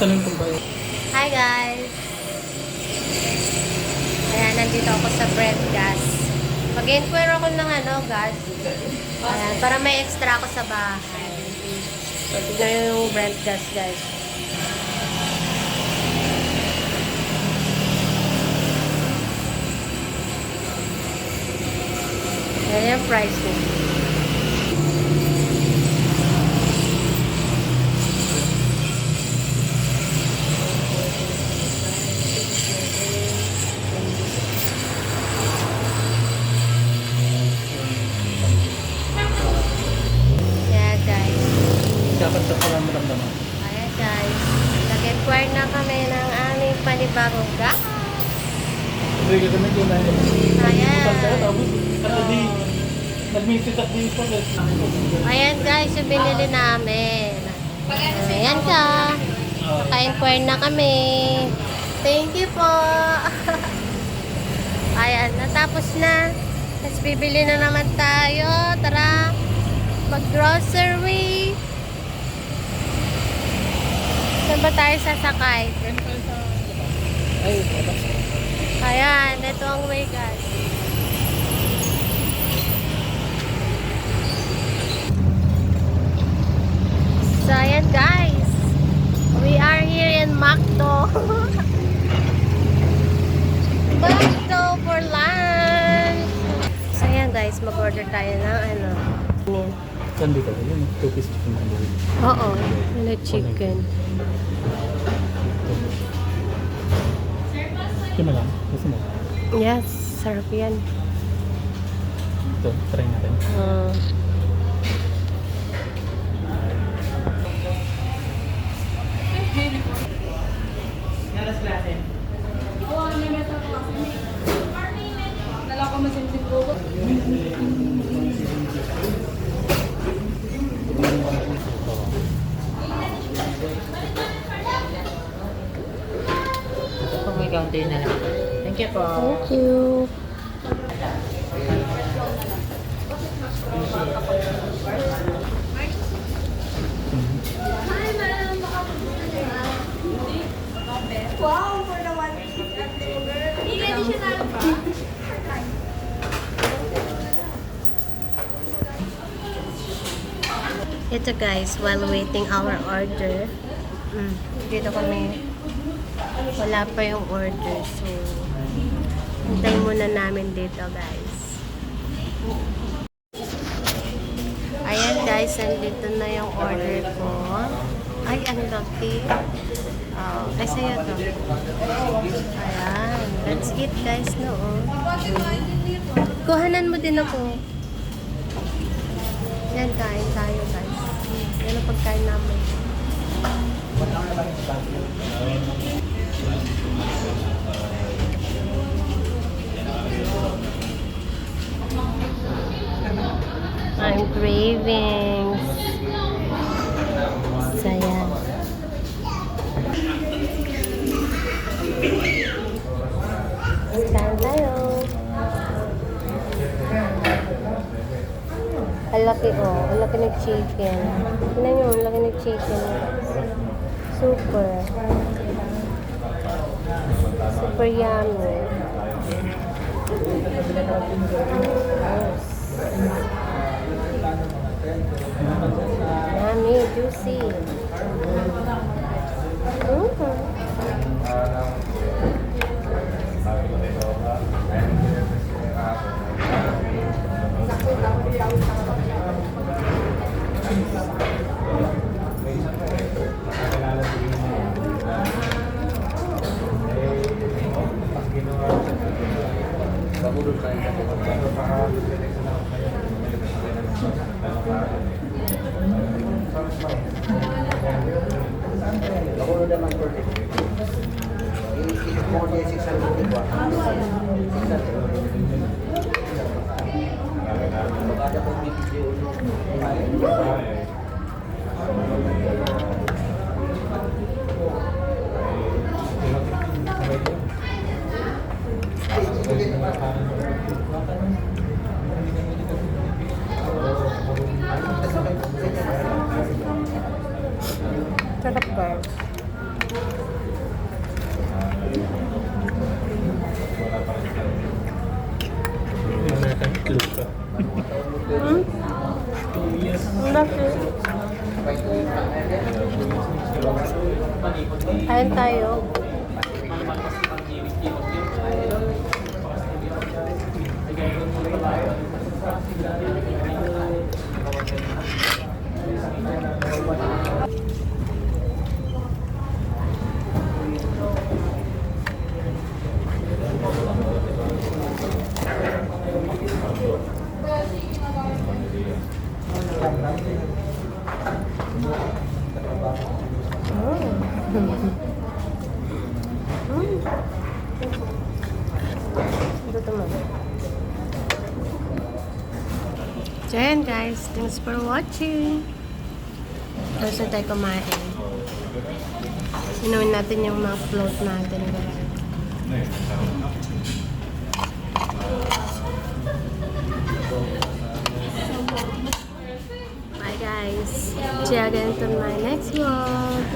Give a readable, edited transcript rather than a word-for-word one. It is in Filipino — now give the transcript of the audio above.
tanong kung ba yun. Hi guys! Ayan, nandito ako sa bread gas. Mag-inquire ako ng gas. Ayan, para may extra ako sa bahay. So, tignan nyo yung bread gas guys. Ayan yung price niya. Dapat sa pala maramdaman. Ayan guys, nag-inquire na kami ng aming panibagong gas. Hindi ka kami doon na yun. Ayan. Nag-message at di po. Ayan guys, yung binili namin. Ayan ka. Naka-inquire na kami. Thank you po. Ayan, natapos na. Tapos bibili na naman tayo. Tara, mag-grocery. Saan ba tayo sasakay? Ayan, ito ang way guys. So ayan guys, we are here in Macdo. Macdo for lunch. So ayan guys, mag-order tayo ng Saan dito? Yun, 2-piece chicken tandoori. Oo, na chicken. Ito na lang. Gusto mo? Yes, sarap yan. Ito, try natin. May counter na lang. Thank you po. Thank you. Wow, for the one piece at burger. Hindi additional pa. Ito guys, while waiting our order, dito kami, wala pa yung order, so hintayin muna namin dito guys. Ayan guys, nandito na yung order ko. Ay, ang laki. Ay, sa'yo to. Ayan, let's eat guys, no? Kuhanan mo din ako. Yan, kain tayo guys. Yan ang pagkain namin. I'm craving. So, yan. Kain tayo. Ang laki ang laki ng chicken. Tignan nyo, ang laki ng chicken. Super. Super yummy. Yummy, juicy. Ako naman po. Isip mo niya 600 diba? 600. Magkada po video Sarap guys. Kain tayo. So yan guys, thanks for watching. Tapos na tayo kumain. Inumin natin yung mga float natin guys. Bye guys. See you again to my next vlog.